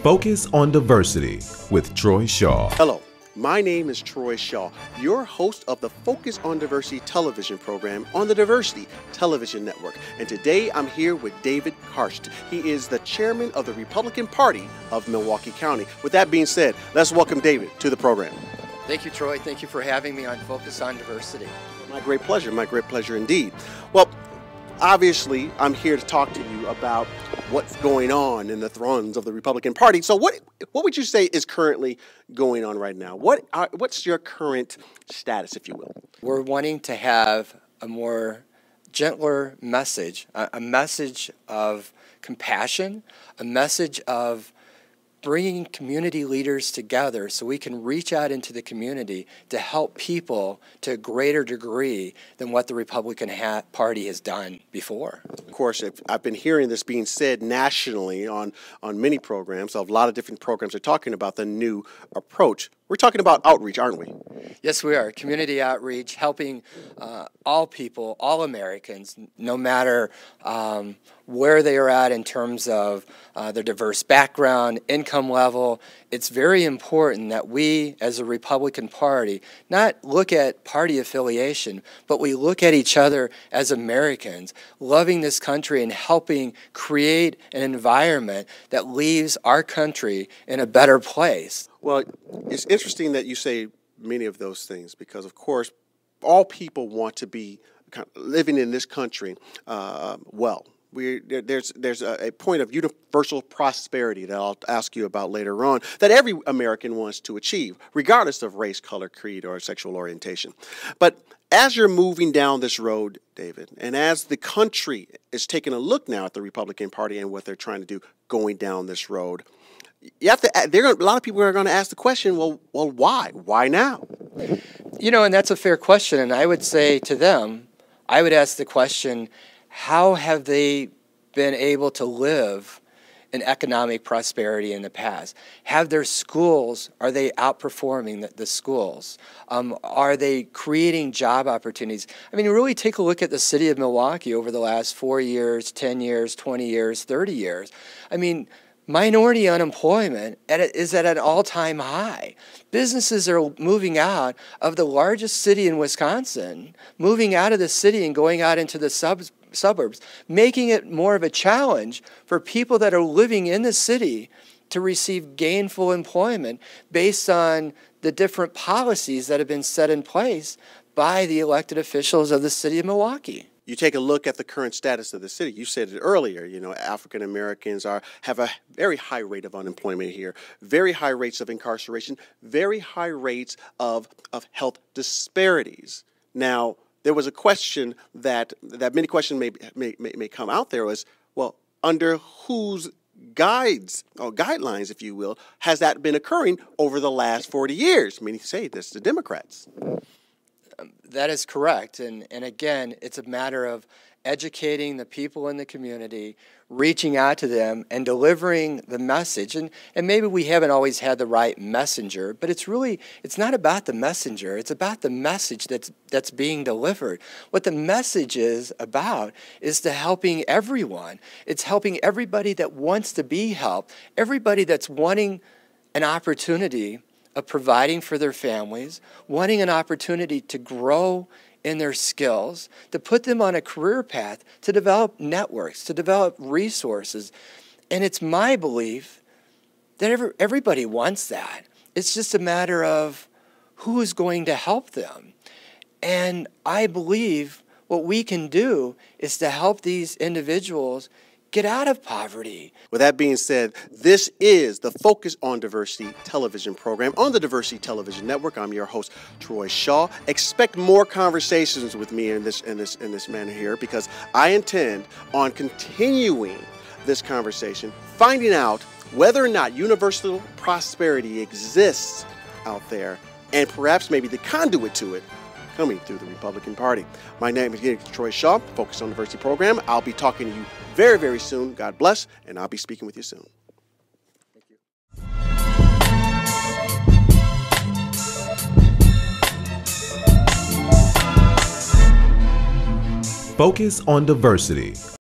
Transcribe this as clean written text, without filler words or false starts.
Focus on Diversity with Troy Shaw. Hello, my name is Troy Shaw, your host of the Focus on Diversity television program on the Diversity Television Network. And today I'm here with David Karst. He is the chairman of the Republican Party of Milwaukee County. With that being said, let's welcome David to the program. Thank you, Troy. Thank you for having me on Focus on Diversity. My great pleasure indeed. Well, obviously, I'm here to talk to you about what's going on in the thrones of the Republican Party. So what would you say is currently going on right now? What's your current status, if you will? We're wanting to have a more gentler message, a message of compassion, a message of bringing community leaders together so we can reach out into the community to help people to a greater degree than what the Republican Party has done before. Of course, I've been hearing this being said nationally on many programs. A lot of different programs are talking about the new approach. We're talking about outreach, aren't we? Yes, we are. Community outreach, helping all people, all Americans, no matter where they are at in terms of their diverse background, income level. It's very important that we, as a Republican Party, not look at party affiliation, but we look at each other as Americans, loving this country and helping create an environment that leaves our country in a better place. Well, it's interesting that you say many of those things because, of course, all people want to be living in this country well. There's a point of universal prosperity that I'll ask you about later on that every American wants to achieve, regardless of race, color, creed, or sexual orientation. But as you're moving down this road, David, and as the country is taking a look now at the Republican Party and what they're trying to do going down this road, you have to. A lot of people are going to ask the question, well, why? Why now? You know, and that's a fair question. And I would say to them, I would ask the question, how have they been able to live in economic prosperity in the past? Have their schools, are they outperforming the schools? Are they creating job opportunities? I mean, really take a look at the city of Milwaukee over the last 4 years, 10 years, 20 years, 30 years. I mean, minority unemployment is at an all-time high. Businesses are moving out of the largest city in Wisconsin, moving out of the city and going out into the suburbs, making it more of a challenge for people that are living in the city to receive gainful employment based on the different policies that have been set in place by the elected officials of the city of Milwaukee. You take a look at the current status of the city. You said it earlier, you know, African Americans have a very high rate of unemployment here, very high rates of incarceration, very high rates of health disparities. Now, there was a question that many questions may come out there was, well, under whose guides or guidelines, if you will, has that been occurring over the last 40 years? Many say this, the Democrats. That is correct. And again, it's a matter of educating the people in the community, reaching out to them, and delivering the message. And maybe we haven't always had the right messenger, but it's not about the messenger. It's about the message that's being delivered. What the message is about is to helping everyone. It's helping everybody that wants to be helped, everybody that's wanting an opportunity of providing for their families, wanting an opportunity to grow in their skills, to put them on a career path, to develop networks, to develop resources. And it's my belief that everybody wants that. It's just a matter of who is going to help them. And I believe what we can do is to help these individuals get out of poverty. With that being said, this is the Focus on Diversity television program on the Diversity Television Network. I'm your host, Troy Shaw. Expect more conversations with me in this manner here because I intend on continuing this conversation, finding out whether or not universal prosperity exists out there and perhaps maybe the conduit to it coming through the Republican Party. My name is Troy Shaw, Focus on Diversity program. I'll be talking to you very, very soon. God bless, and I'll be speaking with you soon. Thank Focus on Diversity